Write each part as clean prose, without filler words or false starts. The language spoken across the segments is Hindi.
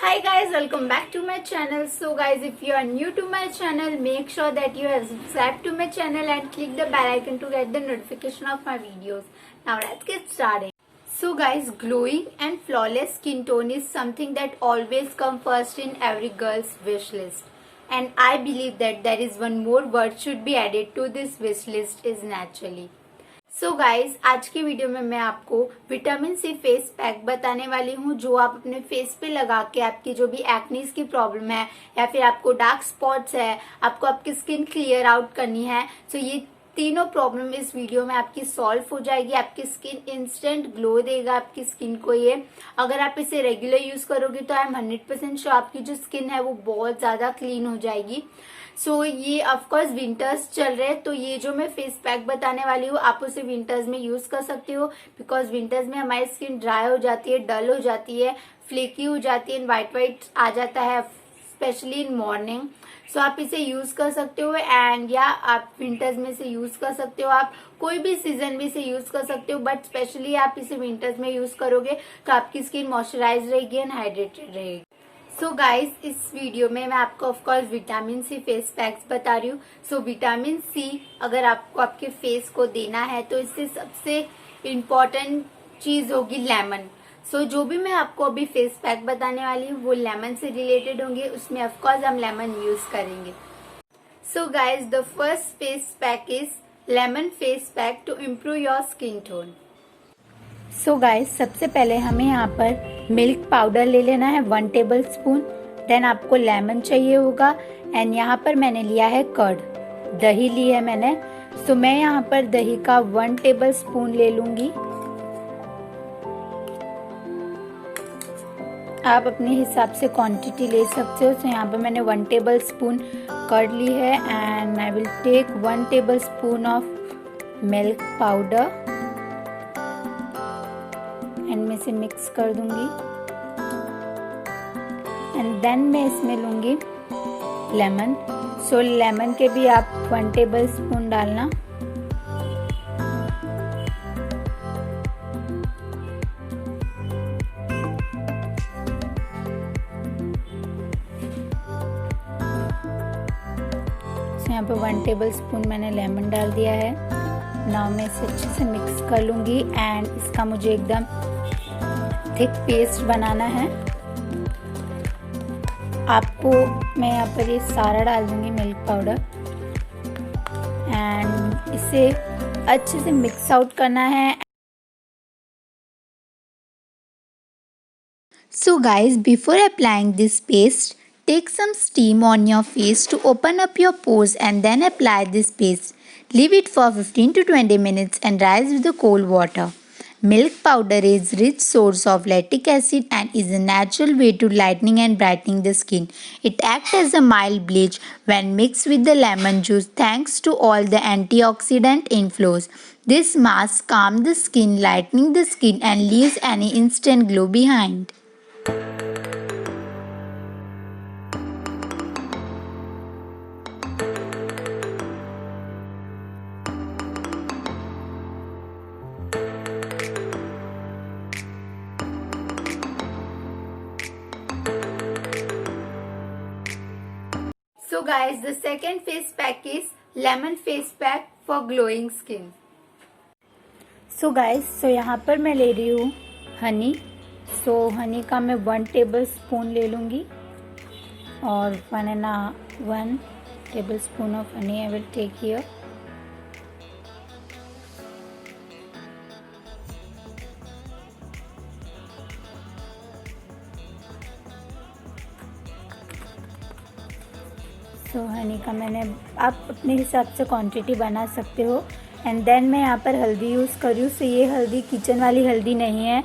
Hi guys, welcome back to my channel. So guys, if you are new to my channel, make sure that you have subscribed to my channel and click the bell icon to get the notification of my videos. Now let's get started. So guys, glowing and flawless skin tone is something that always comes first in every girl's wish list. And I believe that there is one more word should be added to this wish list is naturally. So guys आज की वीडियो में मैं आपको विटामिन सी फेस पैक बताने वाली हूँ जो आप अपने फेस पे लगा के आपकी जो भी एक्नीज की प्रॉब्लम है या फिर आपको डार्क स्पॉट्स है, आपको आपकी स्किन क्लियर आउट करनी है, तो ये तीनों प्रॉब्लम इस वीडियो में आपकी सॉल्व हो जाएगी। आपकी स्किन इंस्टेंट ग्लो देगा आपकी स्किन को। ये अगर आप इसे रेगुलर यूज करोगे तो आई एम 100% श्योर आपकी जो स्किन है वो बहुत ज्यादा क्लीन हो जाएगी। सो ये ऑफकोर्स विंटर्स चल रहे हैं, तो ये जो मैं फेस पैक बताने वाली हूँ आप उसे विंटर्स में यूज कर सकते हो, बिकॉज विंटर्स में हमारी स्किन ड्राई हो जाती है, डल हो जाती है, फ्लेकी हो जाती है, वाइट आ जाता है स्पेशली इन मॉर्निंग। सो आप इसे यूज कर सकते हो एंड या आप विंटर्स में इसे यूज कर सकते हो, आप कोई भी सीजन में इसे यूज कर सकते हो, बट स्पेशली आप इसे विंटर्स में यूज करोगे तो आपकी स्किन मॉइस्चराइज रहेगी एंड हाइड्रेटेड रहेगी। सो गाइज इस वीडियो में मैं आपको of course vitamin C face packs बता रही हूँ। सो विटामिन सी अगर आपको आपके फेस को देना है तो इससे सबसे इम्पोर्टेंट चीज होगी लेमन। सो जो भी मैं आपको अभी फेस पैक बताने वाली हूँ वो लेमन से रिलेटेड होंगे, उसमें ऑफकोर्स हम लेमन यूज करेंगे। So guys the first face pack is lemon face pack to improve your skin tone. So guys सबसे पहले हमें यहाँ पर मिल्क पाउडर ले लेना है 1 टेबल स्पून। देन आपको लेमन चाहिए होगा एंड यहाँ पर मैंने लिया है कर्ड, दही ली है मैंने। सो मैं यहाँ पर दही का 1 टेबल स्पून ले लूंगी। आप अपने हिसाब से क्वांटिटी ले सकते हो। सो यहाँ पर मैंने 1 टेबल स्पून कर्ड ली है and I will take 1 tablespoon of milk powder and मैं इसे मिक्स कर दूंगी एंड देन मैं इसमें लूंगी लेमन। सो लेमन के भी आप 1 टेबल स्पून डालना। यहाँ पे 1 टेबल स्पून मैंने लेमन डाल दिया है। नाउ मैं इसे अच्छे से मिक्स कर लूंगी एंड इसका मुझे एकदम थिक पेस्ट बनाना है। आपको मैं यहाँ पर ये सारा डाल दूंगी मिल्क पाउडर एंड इसे अच्छे से मिक्स आउट करना है। So guys, before applying this paste, take some steam on your face to open up your pores and then apply this paste. Leave it for 15 to 20 minutes and rinse with the cold water. Milk powder is rich source of lactic acid and is a natural way to lightening and brightening the skin. It acts as a mild bleach when mixed with the lemon juice thanks to all the antioxidant inflows. This mask calms the skin, lightening the skin and leaves any instant glow behind. So guys, the second face pack is lemon face pack for glowing skin. So guys, यहाँ पर मैं ले रही हूँ हनी। सो हनी का मैं 1 टेबल स्पून ले लूँगी और 1 tablespoon of honey I will take here. So honey का मैंने आप अपने हिसाब से क्वांटिटी बना सकते हो एंड देन मैं यहाँ पर हल्दी यूज़ कर रही हूँ। सो ये हल्दी किचन वाली हल्दी नहीं है,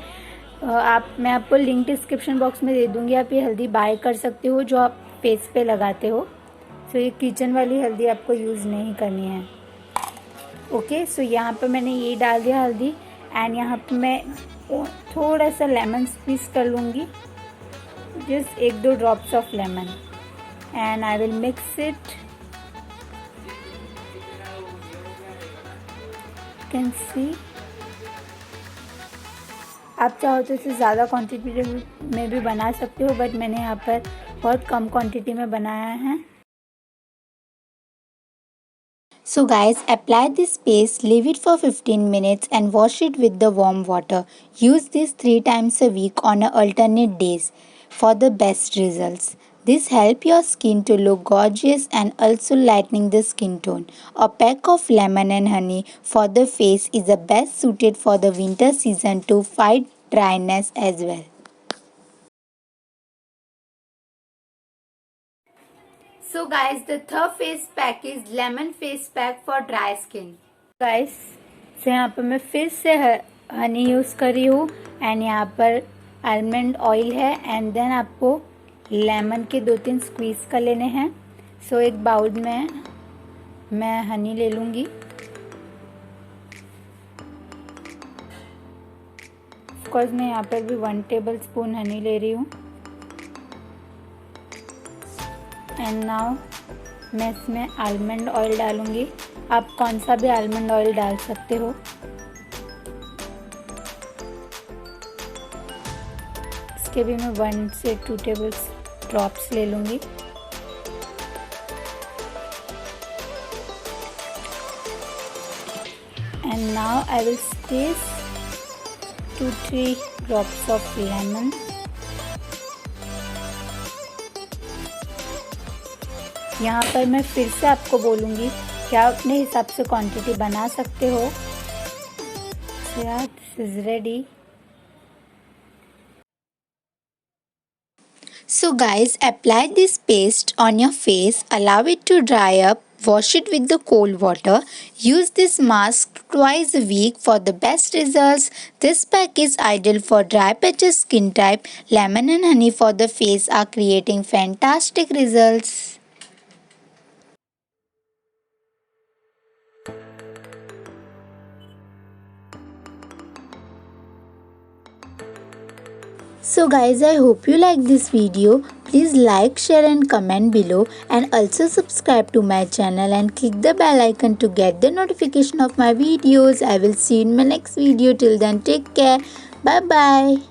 मैं आपको लिंक डिस्क्रिप्शन बॉक्स में दे दूँगी, आप ये हल्दी बाय कर सकते हो जो आप फेस पे लगाते हो। सो ये किचन वाली हल्दी आपको यूज़ नहीं करनी है। ओके, सो यहाँ पर मैंने ये डाल दिया हल्दी एंड यहाँ पर मैं थोड़ा सा लेमन स्क्वीज कर लूँगी, just 1-2 drops of lemon and I will mix it. You can see आप चाहो तो इसे ज़्यादा क्वांटिटी में भी बना सकते हो, बट मैंने यहाँ पर बहुत कम क्वांटिटी में बनाया है। So guys, apply this paste, leave it for 15 minutes and wash it with the warm water. Use this 3 times a week on alternate days for the best results. This helps your skin to look gorgeous and also lightening the skin tone. A pack of lemon and honey for the face is the best suited for the winter season to fight dryness as well. So guys, the third face pack is lemon face pack for dry skin. Guys, so यहाँ पर मैं फिर से हनी यूज़ कर रही हूँ एंड यहाँ पर आलमंड ऑयल है एंड देन आपको लेमन के 2-3 स्क्वीज कर लेने हैं। सो एक बाउल में मैं हनी ले लूँगी। ऑफकोर्स मैं यहाँ पर भी 1 टेबल स्पून हनी ले रही हूँ। एंड नाउ मैं इसमें आलमंड ऑयल डालूंगी। आप कौन सा भी आलमंड ऑयल डाल सकते हो। इसके भी मैं 1 से 2 टेबल ड्रॉप्स ले लूँगी। And now I will squeeze 2-3 drops of lemon. यहाँ पर मैं फिर से आपको बोलूँगी कि आप अपने हिसाब से क्वांटिटी बना सकते हो। So yeah, this is ready. So guys, apply this paste on your face, allow it to dry up, wash it with the cold water. Use this mask twice a week for the best results. This pack is ideal for dry patches skin type. Lemon and honey for the face are creating fantastic results. So guys, I hope you like this video. Please like, share and comment below, and also subscribe to my channel and click the bell icon to get the notification of my videos. I will see you in my next video. Till then, take care. Bye bye.